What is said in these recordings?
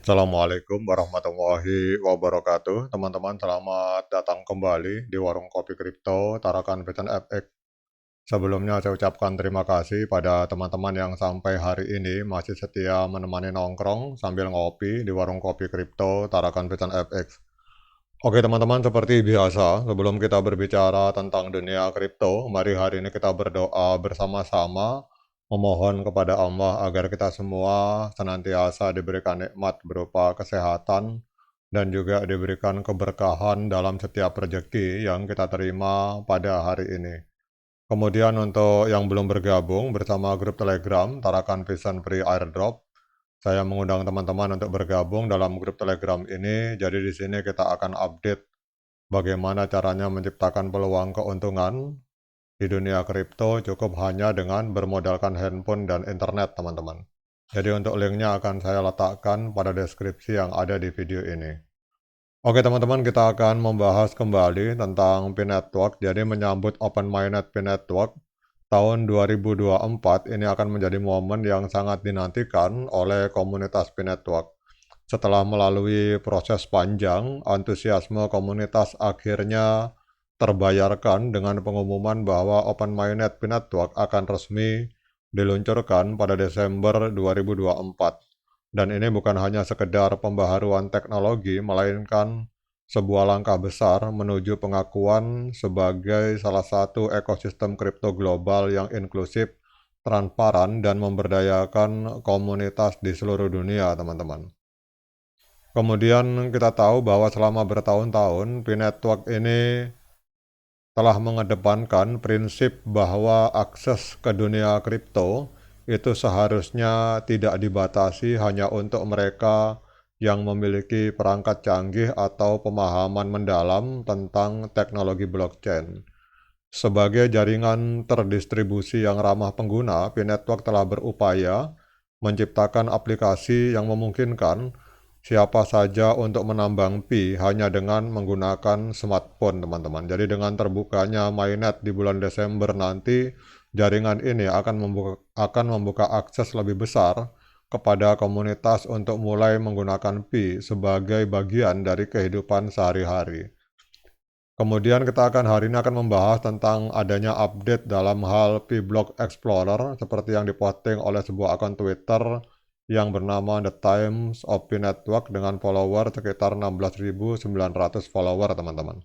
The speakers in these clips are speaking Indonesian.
Assalamualaikum warahmatullahi wabarakatuh. Teman-teman, selamat datang kembali di Warung Kopi Kripto Tarakan Piton FX. Sebelumnya saya ucapkan terima kasih pada teman-teman yang sampai hari ini masih setia menemani nongkrong sambil ngopi di Warung Kopi Kripto Tarakan Piton FX. Oke teman-teman, seperti biasa, sebelum kita berbicara tentang dunia kripto, mari hari ini kita berdoa bersama-sama, memohon kepada Allah agar kita semua senantiasa diberikan nikmat berupa kesehatan dan juga diberikan keberkahan dalam setiap rezeki yang kita terima pada hari ini. Kemudian untuk yang belum bergabung bersama grup Telegram Tarakan Vision Free Airdrop, saya mengundang teman-teman untuk bergabung dalam grup Telegram ini. Jadi di sini kita akan update bagaimana caranya menciptakan peluang keuntungan di dunia kripto cukup hanya dengan bermodalkan handphone dan internet, teman-teman. Jadi untuk linknya akan saya letakkan pada deskripsi yang ada di video ini. Oke teman-teman, kita akan membahas kembali tentang Pi Network. Jadi menyambut Open Mainnet Pi Network tahun 2024 ini akan menjadi momen yang sangat dinantikan oleh komunitas Pi Network. Setelah melalui proses panjang, antusiasme komunitas akhirnya terbayarkan dengan pengumuman bahwa Open Mainnet Pi Network akan resmi diluncurkan pada Desember 2024. Dan ini bukan hanya sekedar pembaharuan teknologi, melainkan sebuah langkah besar menuju pengakuan sebagai salah satu ekosistem kripto global yang inklusif, transparan, dan memberdayakan komunitas di seluruh dunia, teman-teman. Kemudian kita tahu bahwa selama bertahun-tahun, Pi Network ini telah mengedepankan prinsip bahwa akses ke dunia kripto itu seharusnya tidak dibatasi hanya untuk mereka yang memiliki perangkat canggih atau pemahaman mendalam tentang teknologi blockchain. Sebagai jaringan terdistribusi yang ramah pengguna, Pi Network telah berupaya menciptakan aplikasi yang memungkinkan siapa saja untuk menambang Pi hanya dengan menggunakan smartphone, teman-teman. Jadi dengan terbukanya mainnet di bulan Desember nanti, jaringan ini akan membuka akses lebih besar kepada komunitas untuk mulai menggunakan Pi sebagai bagian dari kehidupan sehari-hari. Kemudian kita hari ini akan membahas tentang adanya update dalam hal Pi Block Explorer seperti yang diposting oleh sebuah akun Twitter yang bernama The Times of Pi Network dengan follower sekitar 16.900 follower, teman-teman.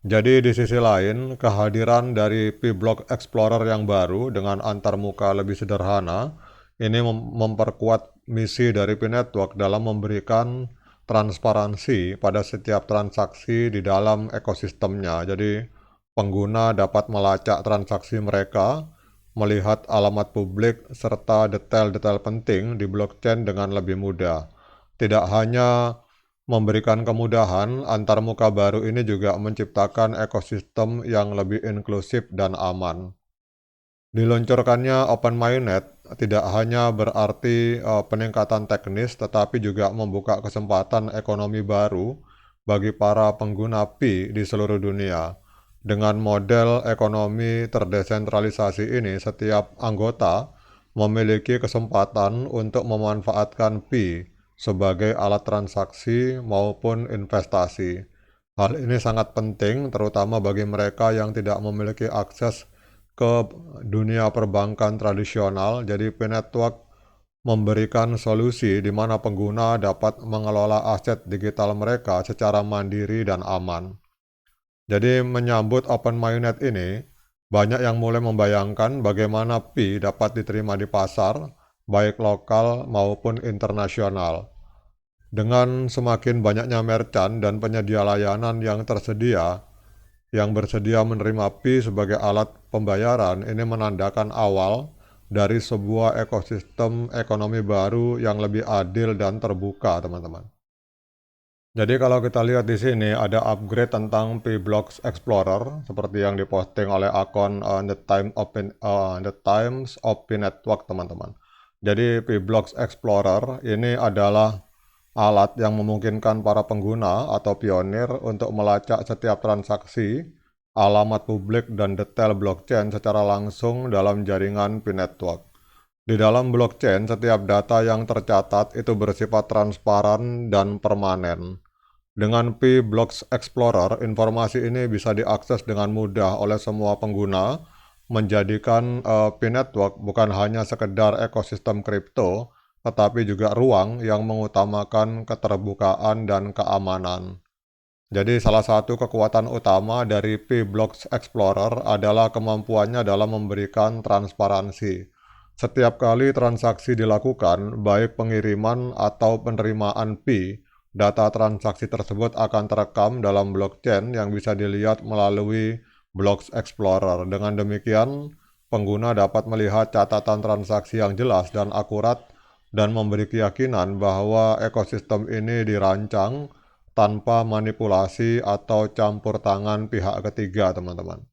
Jadi di sisi lain, kehadiran dari Pi Block Explorer yang baru dengan antarmuka lebih sederhana ini memperkuat misi dari Pi Network dalam memberikan transparansi pada setiap transaksi di dalam ekosistemnya. Jadi pengguna dapat melacak transaksi mereka, melihat alamat publik, serta detail-detail penting di blockchain dengan lebih mudah. Tidak hanya memberikan kemudahan, antarmuka baru ini juga menciptakan ekosistem yang lebih inklusif dan aman. Diluncurkannya Open Mainnet tidak hanya berarti peningkatan teknis, tetapi juga membuka kesempatan ekonomi baru bagi para pengguna Pi di seluruh dunia. Dengan model ekonomi terdesentralisasi ini, setiap anggota memiliki kesempatan untuk memanfaatkan Pi sebagai alat transaksi maupun investasi. Hal ini sangat penting terutama bagi mereka yang tidak memiliki akses ke dunia perbankan tradisional. Jadi Pi Network memberikan solusi di mana pengguna dapat mengelola aset digital mereka secara mandiri dan aman. Jadi menyambut Open Mainnet ini, banyak yang mulai membayangkan bagaimana Pi dapat diterima di pasar, baik lokal maupun internasional. Dengan semakin banyaknya merchant dan penyedia layanan yang bersedia menerima Pi sebagai alat pembayaran, ini menandakan awal dari sebuah ekosistem ekonomi baru yang lebih adil dan terbuka, teman-teman. Jadi kalau kita lihat di sini ada upgrade tentang Pi Blocks Explorer seperti yang diposting oleh akun The Times of Pi Network, teman-teman. Jadi Pi Blocks Explorer ini adalah alat yang memungkinkan para pengguna atau pionir untuk melacak setiap transaksi, alamat publik, dan detail blockchain secara langsung dalam jaringan Pi Network. Di dalam blockchain, setiap data yang tercatat itu bersifat transparan dan permanen. Dengan P-Blocks Explorer, informasi ini bisa diakses dengan mudah oleh semua pengguna, menjadikan P-Network bukan hanya sekedar ekosistem kripto, tetapi juga ruang yang mengutamakan keterbukaan dan keamanan. Jadi salah satu kekuatan utama dari P-Blocks Explorer adalah kemampuannya dalam memberikan transparansi. Setiap kali transaksi dilakukan, baik pengiriman atau penerimaan P, data transaksi tersebut akan terekam dalam blockchain yang bisa dilihat melalui Blocks Explorer. Dengan demikian, pengguna dapat melihat catatan transaksi yang jelas dan akurat dan memberi keyakinan bahwa ekosistem ini dirancang tanpa manipulasi atau campur tangan pihak ketiga, teman-teman.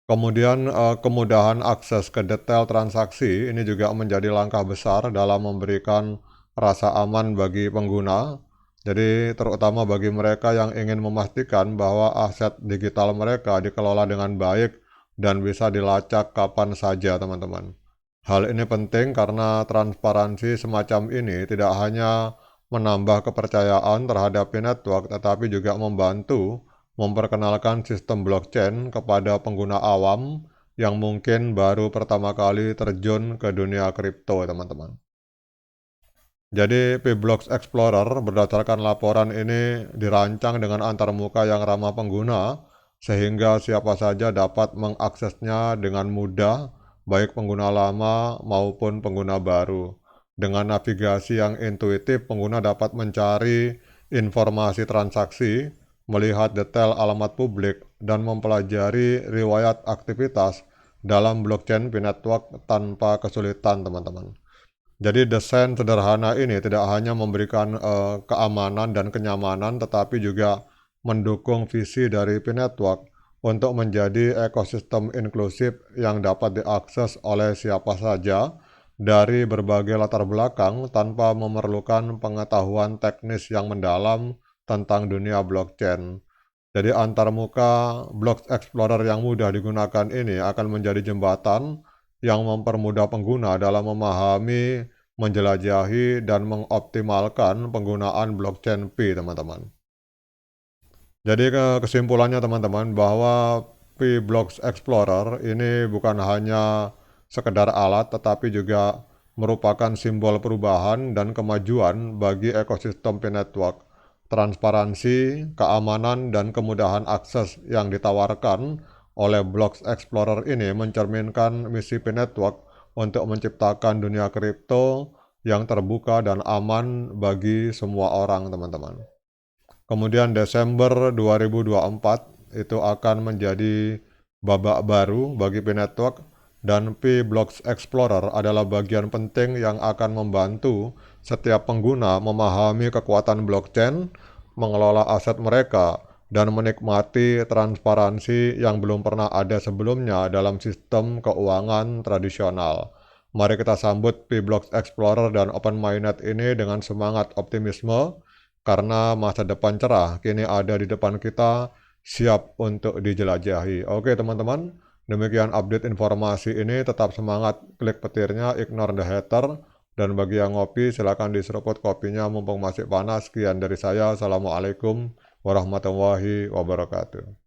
Kemudian kemudahan akses ke detail transaksi ini juga menjadi langkah besar dalam memberikan rasa aman bagi pengguna. Jadi terutama bagi mereka yang ingin memastikan bahwa aset digital mereka dikelola dengan baik dan bisa dilacak kapan saja, teman-teman. Hal ini penting karena transparansi semacam ini tidak hanya menambah kepercayaan terhadap network, tetapi juga membantu memperkenalkan sistem blockchain kepada pengguna awam yang mungkin baru pertama kali terjun ke dunia kripto, teman-teman. Jadi P-Blocks Explorer berdasarkan laporan ini dirancang dengan antarmuka yang ramah pengguna, sehingga siapa saja dapat mengaksesnya dengan mudah, baik pengguna lama maupun pengguna baru. Dengan navigasi yang intuitif, pengguna dapat mencari informasi transaksi, melihat detail alamat publik, dan mempelajari riwayat aktivitas dalam blockchain P-Network tanpa kesulitan, teman-teman. Jadi desain sederhana ini tidak hanya memberikan keamanan dan kenyamanan, tetapi juga mendukung visi dari P-Network untuk menjadi ekosistem inklusif yang dapat diakses oleh siapa saja dari berbagai latar belakang tanpa memerlukan pengetahuan teknis yang mendalam tentang dunia blockchain. Jadi antarmuka Blocks Explorer yang mudah digunakan ini akan menjadi jembatan yang mempermudah pengguna dalam memahami, menjelajahi, dan mengoptimalkan penggunaan blockchain P, teman-teman. Jadi kesimpulannya, teman-teman, bahwa P-Blocks Explorer ini bukan hanya sekedar alat, tetapi juga merupakan simbol perubahan dan kemajuan bagi ekosistem P-Network. Transparansi, keamanan, dan kemudahan akses yang ditawarkan oleh Blocks Explorer ini mencerminkan misi P-Network untuk menciptakan dunia kripto yang terbuka dan aman bagi semua orang, teman-teman. Kemudian Desember 2024 itu akan menjadi babak baru bagi P-Network, dan P-Blocks Explorer adalah bagian penting yang akan membantu setiap pengguna memahami kekuatan blockchain, mengelola aset mereka, dan menikmati transparansi yang belum pernah ada sebelumnya dalam sistem keuangan tradisional. Mari kita sambut P-Blocks Explorer dan open-minded ini dengan semangat optimisme, karena masa depan cerah kini ada di depan kita, siap untuk dijelajahi. Oke teman-teman, demikian update informasi ini. Tetap semangat, klik petirnya, ignore the hater, dan bagi yang ngopi silakan diseruput kopinya mumpung masih panas. Sekian dari saya, assalamualaikum warahmatullahi wabarakatuh.